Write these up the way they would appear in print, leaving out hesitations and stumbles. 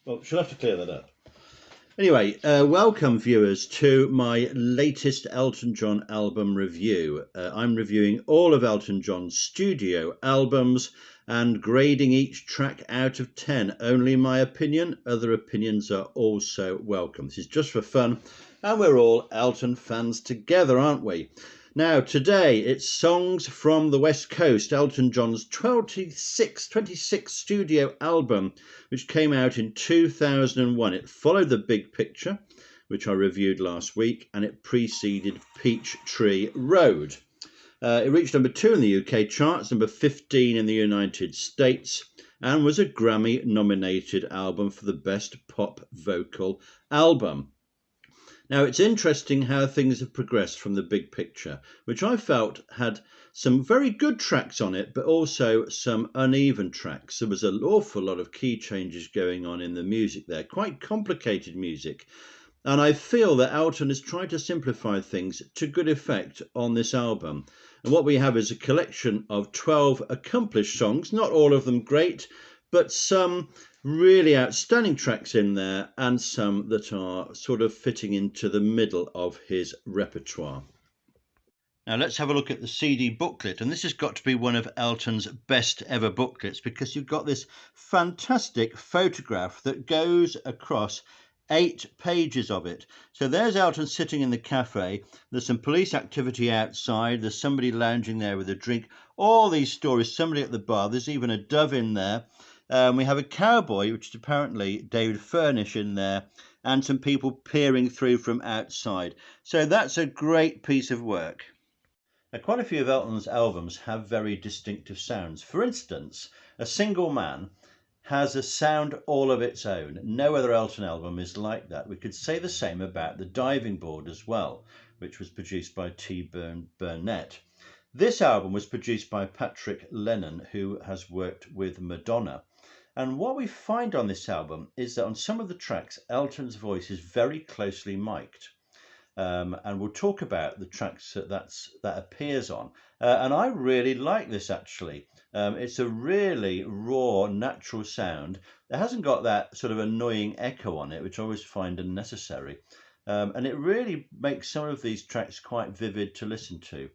Well, she'll have to clear that up. Anyway, welcome viewers to my latest Elton John album review. I'm reviewing all of Elton John's studio albums and grading each track out of 10. Only my opinion, other opinions are also welcome. This is just for fun, and we're all Elton fans together, aren't we? Now, today it's Songs from the West Coast, Elton John's 26th studio album, which came out in 2001. It followed The Big Picture, which I reviewed last week, and it preceded Peachtree Road. It reached number 2 in the UK charts, number 15 in the United States, and was a Grammy-nominated album for the Best Pop Vocal Album. Now, it's interesting how things have progressed from The Big Picture, which I felt had some very good tracks on it, but also some uneven tracks. There was an awful lot of key changes going on in the music there, quite complicated music. And I feel that Elton has tried to simplify things to good effect on this album. And what we have is a collection of 12 accomplished songs, not all of them great, but some really outstanding tracks in there and some that are sort of fitting into the middle of his repertoire. Now let's have a look at the CD booklet, and this has got to be one of Elton's best ever booklets because you've got this fantastic photograph that goes across 8 pages of it. So there's Elton sitting in the cafe, there's some police activity outside, there's somebody lounging there with a drink, all these stories, somebody at the bar, there's even a dove in there. We have a cowboy, which is apparently David Furnish in there, and some people peering through from outside. So that's a great piece of work. Now, quite a few of Elton's albums have very distinctive sounds. For instance, A Single Man has a sound all of its own. No other Elton album is like that. We could say the same about The Diving Board as well, which was produced by T. Burnett. This album was produced by Patrick Lennon, who has worked with Madonna. And what we find on this album is that on some of the tracks, Elton's voice is very closely mic'd. And we'll talk about the tracks that appears on. And I really like this, actually. It's a really raw, natural sound. It hasn't got that sort of annoying echo on it, which I always find unnecessary. And it really makes some of these tracks quite vivid to listen to.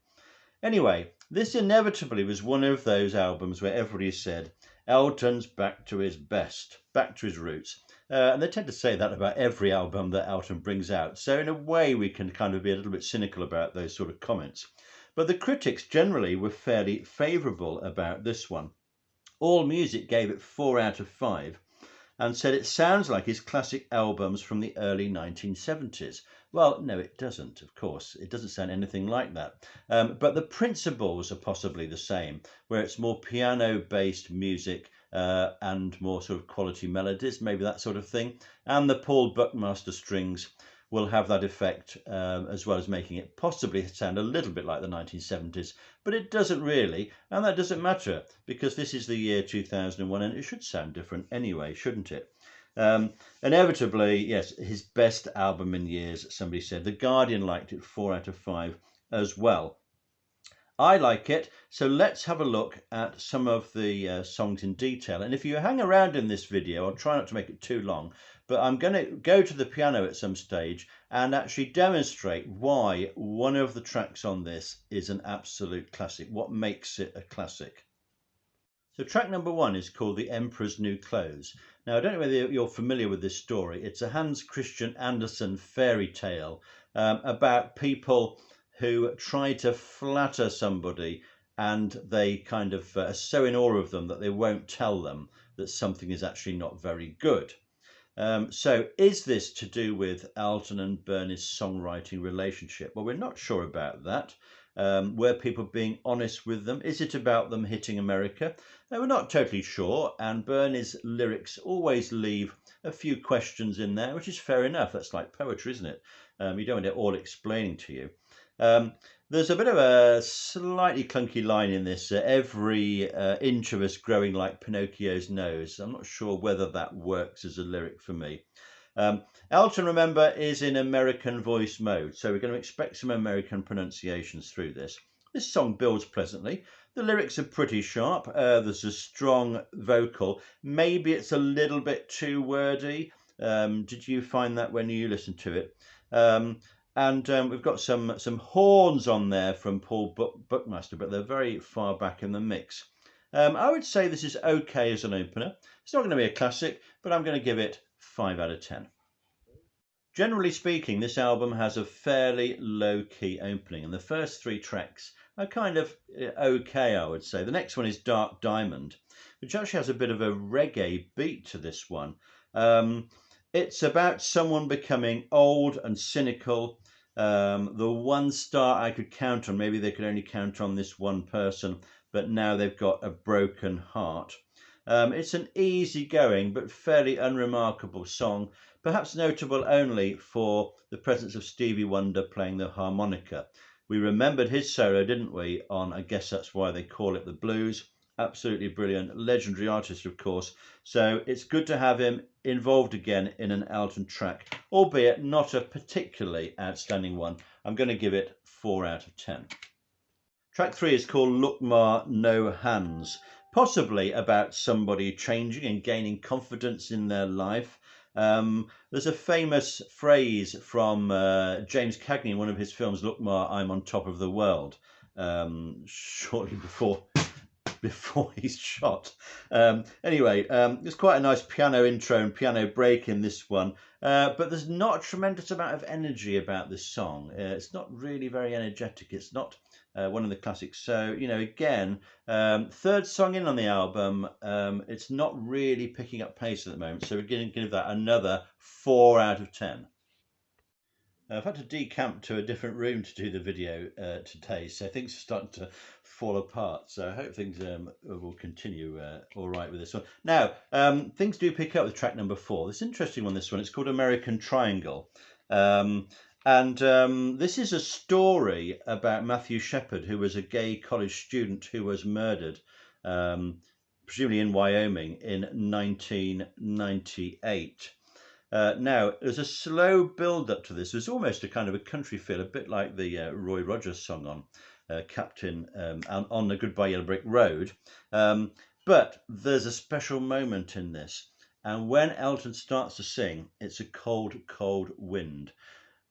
Anyway, this inevitably was one of those albums where everybody said, Elton's back to his best, back to his roots. And they tend to say that about every album that Elton brings out. So in a way, we can kind of be a little bit cynical about those sort of comments. But the critics generally were fairly favourable about this one. All Music gave it 4 out of 5 and said it sounds like his classic albums from the early 1970s. Well, no, it doesn't, of course. It doesn't sound anything like that. But the principles are possibly the same, where it's more piano-based music and more sort of quality melodies, maybe that sort of thing. And the Paul Buckmaster strings will have that effect, as well as making it possibly sound a little bit like the 1970s. But it doesn't really, and that doesn't matter, because this is the year 2001 and it should sound different anyway, shouldn't it? Inevitably, yes, his best album in years, somebody said. The Guardian liked it 4 out of 5 as well. I like it, so let's have a look at some of the songs in detail. And if you hang around in this video, I'll try not to make it too long, but I'm going to go to the piano at some stage and actually demonstrate why one of the tracks on this is an absolute classic, what makes it a classic. So track number 1 is called The Emperor's New Clothes. Now, I don't know whether you're familiar with this story. It's a Hans Christian Andersen fairy tale about people who try to flatter somebody and they kind of are so in awe of them that they won't tell them that something is actually not very good. So is this to do with Elton and Bernie's songwriting relationship? Well, we're not sure about that. Were people being honest with them? Is it about them hitting America? We're not totally sure, and Bernie's lyrics always leave a few questions in there, which is fair enough. That's like poetry, isn't it? You don't want it all explaining to you. There's a bit of a slightly clunky line in this, every inch of us growing like Pinocchio's nose. I'm not sure whether that works as a lyric for me. Elton, remember, is in American voice mode, so we're going to expect some American pronunciations through this. This song builds pleasantly. The lyrics are pretty sharp. There's a strong vocal. Maybe it's a little bit too wordy. Did you find that when you listened to it? And we've got some horns on there from Paul Buckmaster, but they're very far back in the mix. I would say this is okay as an opener. It's not going to be a classic, but I'm going to give it 5 out of 10. Generally speaking, this album has a fairly low-key opening, and the first 3 tracks are kind of okay, I would say. The next one is Dark Diamond, which actually has a bit of a reggae beat to this one. It's about someone becoming old and cynical. The one star I could count on, maybe they could only count on this one person, but now they've got a broken heart. It's an easygoing but fairly unremarkable song, perhaps notable only for the presence of Stevie Wonder playing the harmonica. We remembered his solo, didn't we, on I Guess That's Why They Call It the Blues. Absolutely brilliant, legendary artist, of course. So it's good to have him involved again in an Elton track, albeit not a particularly outstanding one. I'm going to give it 4 out of 10. Track 3 is called Look Ma No Hands, possibly about somebody changing and gaining confidence in their life. There's a famous phrase from James Cagney in one of his films, Look Ma, I'm on top of the world, shortly before he's shot. Anyway, there's quite a nice piano intro and piano break in this one, but there's not a tremendous amount of energy about this song. It's not really very energetic. It's not one of the classics. So, you know, again, 3rd song in on the album, it's not really picking up pace at the moment. So we're going to give that another 4 out of 10. I've had to decamp to a different room to do the video today, so things are starting to fall apart. So I hope things will continue all right with this one. Now, things do pick up with track number 4. This interesting one, this one. It's called American Triangle. This is a story about Matthew Shepard, who was a gay college student who was murdered, presumably in Wyoming, in 1998. Now, there's a slow build-up to this. There's almost a kind of a country feel, a bit like the Roy Rogers song on Captain on the Goodbye Yellow Brick Road. But there's a special moment in this. And when Elton starts to sing, it's a cold, cold wind.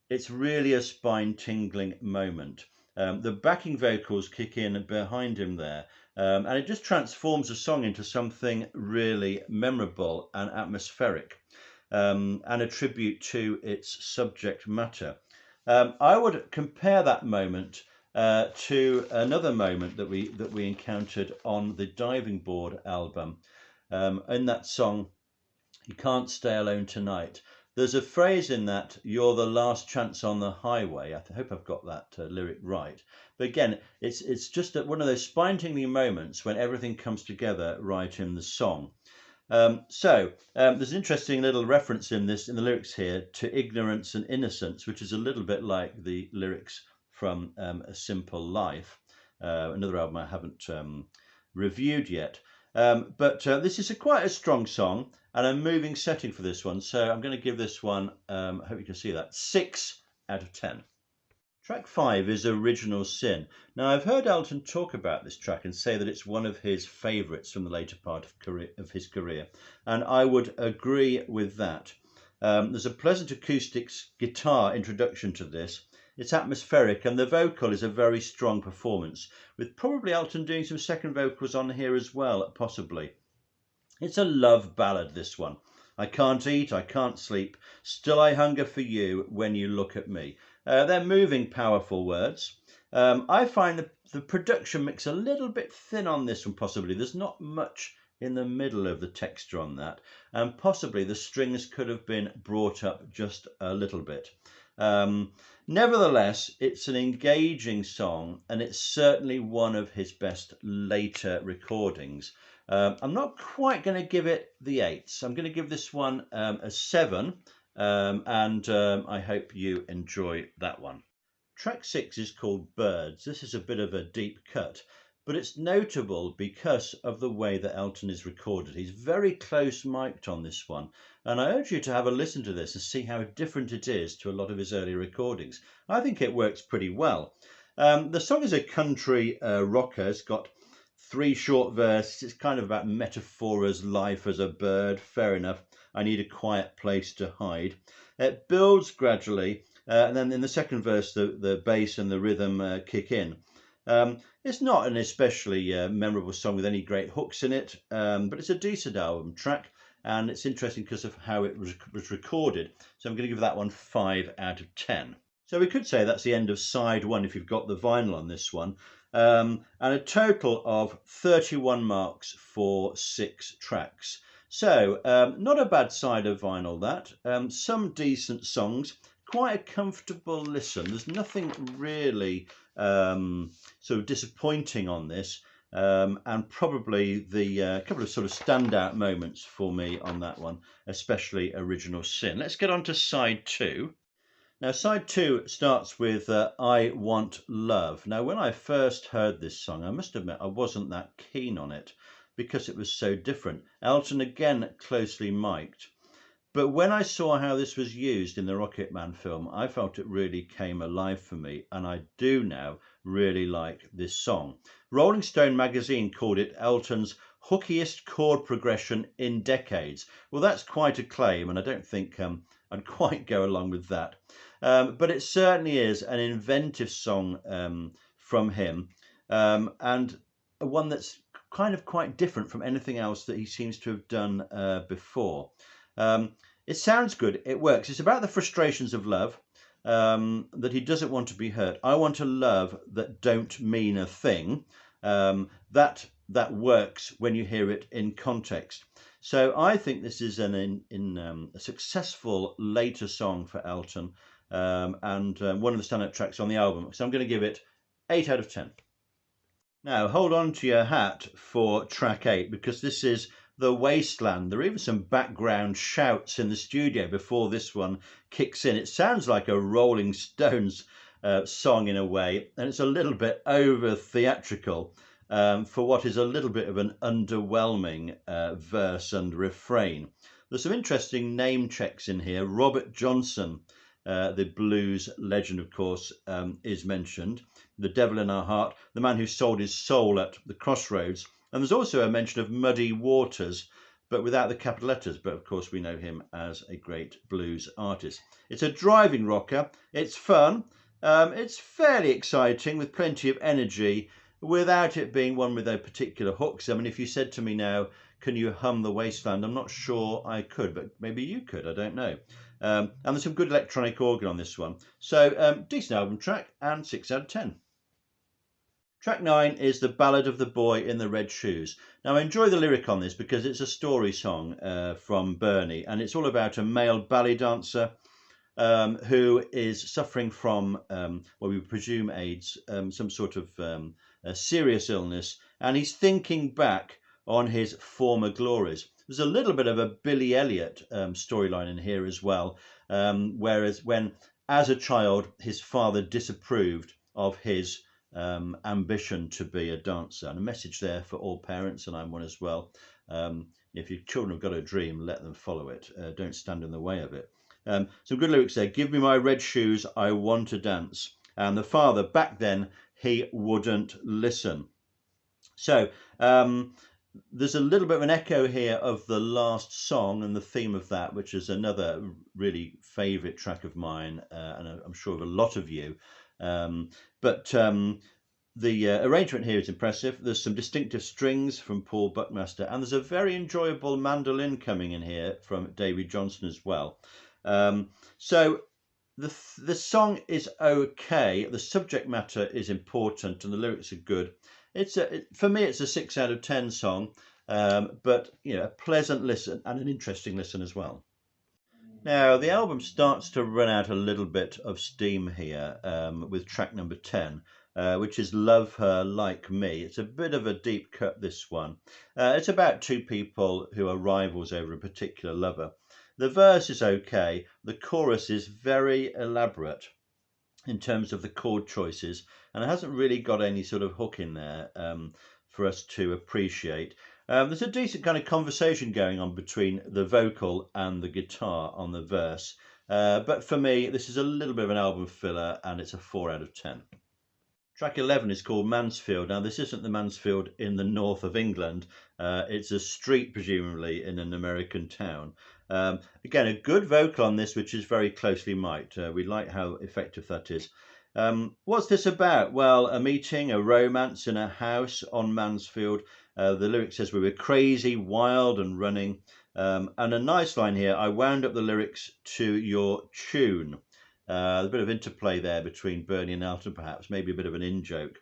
It's really a spine-tingling moment. The backing vocals kick in behind him there. And it just transforms the song into something really memorable and atmospheric. And a tribute to its subject matter. I would compare that moment to another moment that we encountered on the Diving Board album. In that song, You Can't Stay Alone Tonight, there's a phrase in that, you're the last chance on the highway. I hope I've got that lyric right. But again, it's just one of those spine-tingling moments when everything comes together right in the song. There's an interesting little reference in the lyrics here to ignorance and innocence, which is a little bit like the lyrics from A Simple Life, another album I haven't reviewed yet. But this is quite a strong song and a moving setting for this one. So I'm going to give this one, I hope you can see that, 6 out of 10. Track 5 is Original Sin. Now, I've heard Elton talk about this track and say that it's one of his favourites from the later part of his career, and I would agree with that. There's a pleasant acoustic guitar introduction to this. It's atmospheric, and the vocal is a very strong performance, with probably Elton doing some second vocals on here as well, possibly. It's a love ballad, this one. I can't eat, I can't sleep, still I hunger for you when you look at me. They're moving, powerful words. I find the production mix a little bit thin on this one, possibly. There's not much in the middle of the texture on that, and possibly the strings could have been brought up just a little bit. Nevertheless, it's an engaging song, and it's certainly one of his best later recordings. I'm not quite going to give it the 8s. I'm going to give this one a 7, and I hope you enjoy that one. Track 6 is called Birds. This is a bit of a deep cut, but it's notable because of the way that Elton is recorded. He's very close mic'd on this one, and I urge you to have a listen to this and see how different it is to a lot of his earlier recordings. I think it works pretty well. The song is a country rocker. It's got 3 short verses. It's kind of about metaphoras, life as a bird. Fair enough. I need a quiet place to hide. It builds gradually, and then in the second verse, the bass and the rhythm kick in. It's not an especially memorable song with any great hooks in it, but it's a decent album track, and it's interesting because of how it was recorded. So I'm going to give that one 5 out of 10. So we could say that's the end of side 1 if you've got the vinyl on this one. And a total of 31 marks for 6 tracks. So not a bad side of vinyl that. Some decent songs, quite a comfortable listen. There's nothing really sort of disappointing on this. And probably the couple of sort of standout moments for me on that one, especially Original Sin. Let's get on to side 2. Now, side 2 starts with I Want Love. Now, when I first heard this song, I must admit I wasn't that keen on it because it was so different. Elton again closely mic'd. But when I saw how this was used in the Rocket Man film, I felt it really came alive for me, and I do now really like this song. Rolling Stone magazine called it Elton's hookiest chord progression in decades. Well, that's quite a claim, and I don't think I'd quite go along with that. But it certainly is an inventive song from him, and one that's kind of quite different from anything else that he seems to have done before. It sounds good, it works. It's about the frustrations of love, that he doesn't want to be hurt. I want a love that don't mean a thing. That works when you hear it in context. So I think this is a successful later song for Elton, and one of the standout tracks on the album. So I'm going to give it 8 out of 10. Now hold on to your hat for track 8, because this is The Wasteland. There are even some background shouts in the studio before this one kicks in. It sounds like a Rolling Stones song in a way, and it's a little bit over theatrical for what is a little bit of an underwhelming verse and refrain. There's some interesting name checks in here. Robert Johnson, the blues legend, of course, is mentioned. The Devil in Our Heart, the man who sold his soul at the crossroads. And there's also a mention of Muddy Waters, but without the capital letters. But of course, we know him as a great blues artist. It's a driving rocker. It's fun. It's fairly exciting with plenty of energy, without it being one with no particular hooks. I mean, if you said to me now, can you hum The Wasteland? I'm not sure I could, but maybe you could. I don't know. And there's some good electronic organ on this one. So decent album track, and 6 out of 10. Track 9 is The Ballad of the Boy in the Red Shoes. Now, I enjoy the lyric on this because it's a story song from Bernie, and it's all about a male ballet dancer who is suffering from, well, we presume AIDS, some sort of a serious illness, and he's thinking back on his former glories. There's a little bit of a Billy Elliot storyline in here as well, whereas when, as a child, his father disapproved of his ambition to be a dancer. And a message there for all parents, and I'm one as well. If your children have got a dream, let them follow it. Don't stand in the way of it. Some good lyrics there. Give me my red shoes, I want to dance. And the father, back then, he wouldn't listen. So there's a little bit of an echo here of the last song and the theme of that, which is another really favourite track of mine, and I'm sure of a lot of you. The arrangement here is impressive. There's some distinctive strings from Paul Buckmaster, and there's a very enjoyable mandolin coming in here from David Johnson as well. So the song is okay. The subject matter is important, and the lyrics are good. For me, it's a 6 out of 10 song, but a pleasant listen and an interesting listen as well. Now, the album starts to run out a little bit of steam here with track number 10, which is Love Her Like Me. It's a bit of a deep cut, this one. It's about two people who are rivals over a particular lover. The verse is okay. The chorus is very elaborate in terms of the chord choices, and it hasn't really got any sort of hook in there for us to appreciate. There's a decent kind of conversation going on between the vocal and the guitar on the verse. But for me, this is a little bit of an album filler, and it's a 4 out of 10. Track 11 is called Mansfield. Now, this isn't the Mansfield in the north of England. It's a street, presumably, in an American town. Again, a good vocal on this, which is very closely mic'd. We like how effective that is. What's this about? Well, a meeting, a romance in a house on Mansfield. The lyric says we were crazy, wild and running. And a nice line here, I wound up the lyrics to your tune. A bit of interplay there between Bernie and Elton, perhaps, maybe a bit of an in-joke.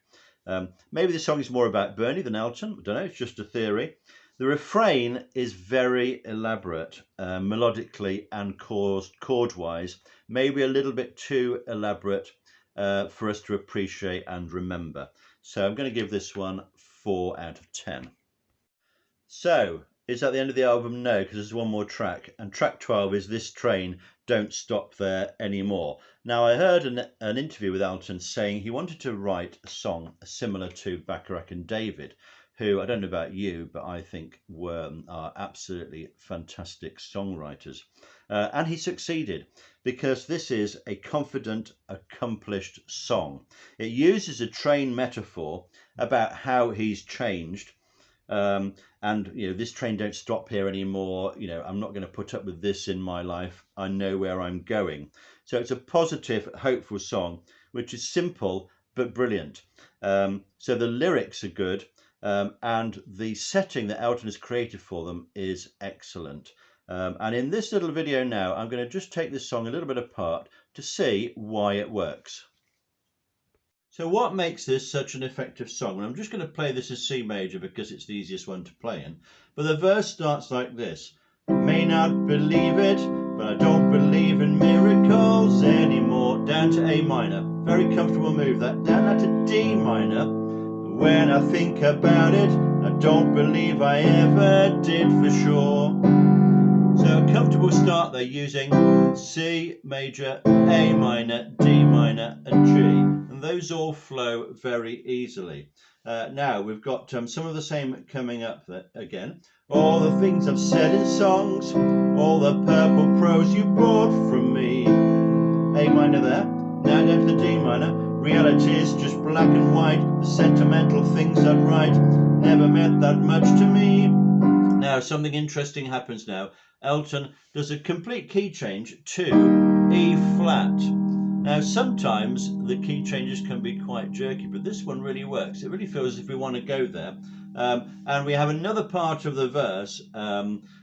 Maybe the song is more about Bernie than Elton. I don't know, it's just a theory. The refrain is very elaborate, melodically and chord-wise, maybe a little bit too elaborate for us to appreciate and remember. So I'm going to give this one 4 out of 10. So, is that the end of the album? No, because there's one more track, and track 12 is This Train Don't Stop There Anymore. Now, I heard an interview with Elton saying he wanted to write a song similar to Bacharach and David, who, I don't know about you, but I think are absolutely fantastic songwriters. And he succeeded, because this is a confident, accomplished song. It uses a train metaphor about how he's changed. And this train don't stop here anymore. I'm not going to put up with this in my life. I know where I'm going. So it's a positive, hopeful song, which is simple but brilliant. So the lyrics are good, and the setting that Elton has created for them is excellent. And in this little video now, I'm going to just take this song a little bit apart to see why it works. So what makes this such an effective song? And I'm just going to play this as C major because it's the easiest one to play in. But the verse starts like this. May not believe it, but I don't believe in miracles anymore. Down to A minor. Very comfortable move that. Down to D minor. When I think about it, I don't believe I ever did for sure. So a comfortable start there using C major, A minor, D minor and G. And those all flow very easily. Now we've got some of the same coming up again. All the things I've said in songs, all the purple prose you bought from me. A minor there, now down to the D minor. Reality is just black and white, the sentimental things I'd write never meant that much to me. Now something interesting happens now. Elton does a complete key change to E flat. Now sometimes the key changes can be quite jerky, but this one really works. It really feels as if we want to go there. And we have another part of the verse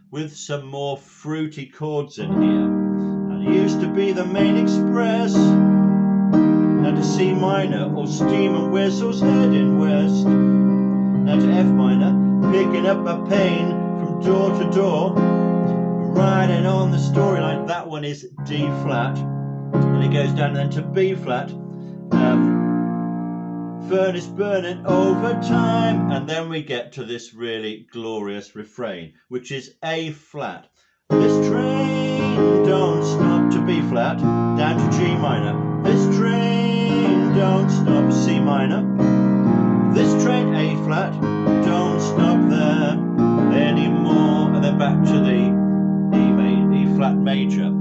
with some more fruity chords in here. And it used to be the main express, now to C minor, all steam and whistles heading west. Now to F minor, picking up my pain from door to door, riding on the storyline. That one is D flat. And it goes down then to B flat. Furnace burning over time. And then we get to this really glorious refrain, which is A flat. This train don't stop to B flat. Down to G minor. This train don't stop C minor. This train A flat. Don't stop there anymore. And then back to the E flat major.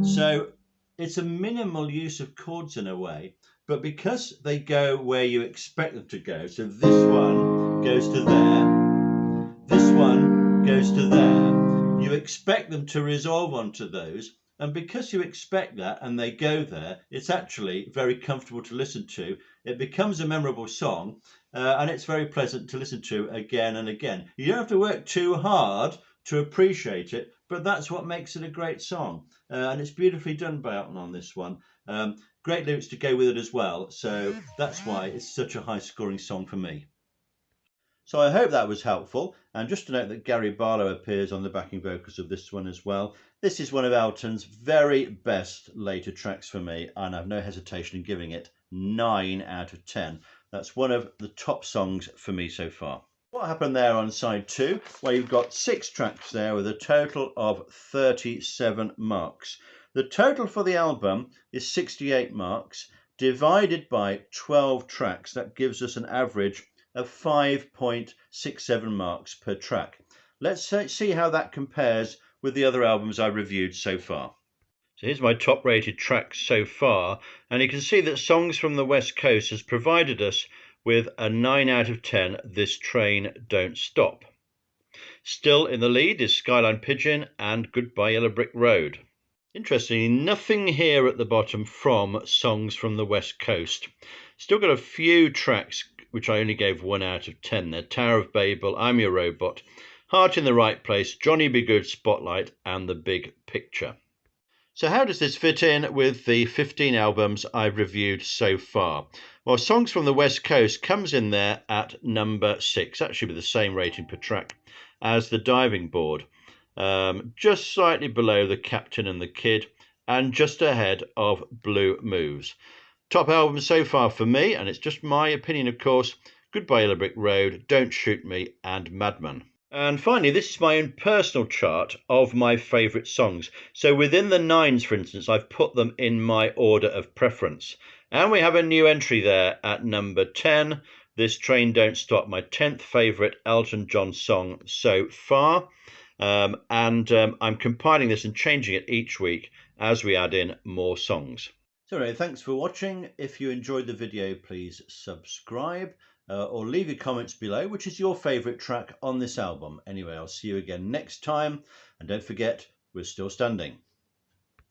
So it's a minimal use of chords in a way, but because they go where you expect them to go, so this one goes to there, this one goes to there, you expect them to resolve onto those, and because you expect that and they go there, it's actually very comfortable to listen to. It becomes a memorable song, and it's very pleasant to listen to again and again. You don't have to work too hard to appreciate it, but that's what makes it a great song. And it's beautifully done by Elton on this one. Great lyrics to go with it as well, so that's why it's such a high scoring song for me. So I hope that was helpful, and just to note that Gary Barlow appears on the backing vocals of this one as well. This is one of Elton's very best later tracks for me, and I've no hesitation in giving it 9 out of 10. That's one of the top songs for me so far. What happened there on side 2? Well, you've got 6 tracks there with a total of 37 marks. The total for the album is 68 marks divided by 12 tracks. That gives us an average of 5.67 marks per track. Let's see how that compares with the other albums I reviewed so far. So here's my top rated track so far, and you can see that Songs from the West Coast has provided us with a 9 out of 10, This Train Don't Stop. Still in the lead is Skyline Pigeon and Goodbye Yellow Brick Road. Interestingly, nothing here at the bottom from Songs from the West Coast. Still got a few tracks which I only gave 1 out of 10 there. Tower of Babel, I'm Your Robot, Heart in the Right Place, Johnny Be Good, Spotlight, and The Big Picture. So how does this fit in with the 15 albums I've reviewed so far? Well, Songs from the West Coast comes in there at number 6, actually with the same rating per track as The Diving Board, just slightly below The Captain and the Kid, and just ahead of Blue Moves. Top album so far for me, and it's just my opinion of course, Goodbye Yellow Brick Road, Don't Shoot Me, and Madman. And finally, this is my own personal chart of my favourite songs. So within the 9s, for instance, I've put them in my order of preference. And we have a new entry there at number 10, This Train Don't Stop, my 10th favourite Elton John song so far. I'm compiling this and changing it each week as we add in more songs. So anyway, thanks for watching. If you enjoyed the video, please subscribe. Or leave your comments below, which is your favourite track on this album. Anyway, I'll see you again next time, and don't forget, we're still standing.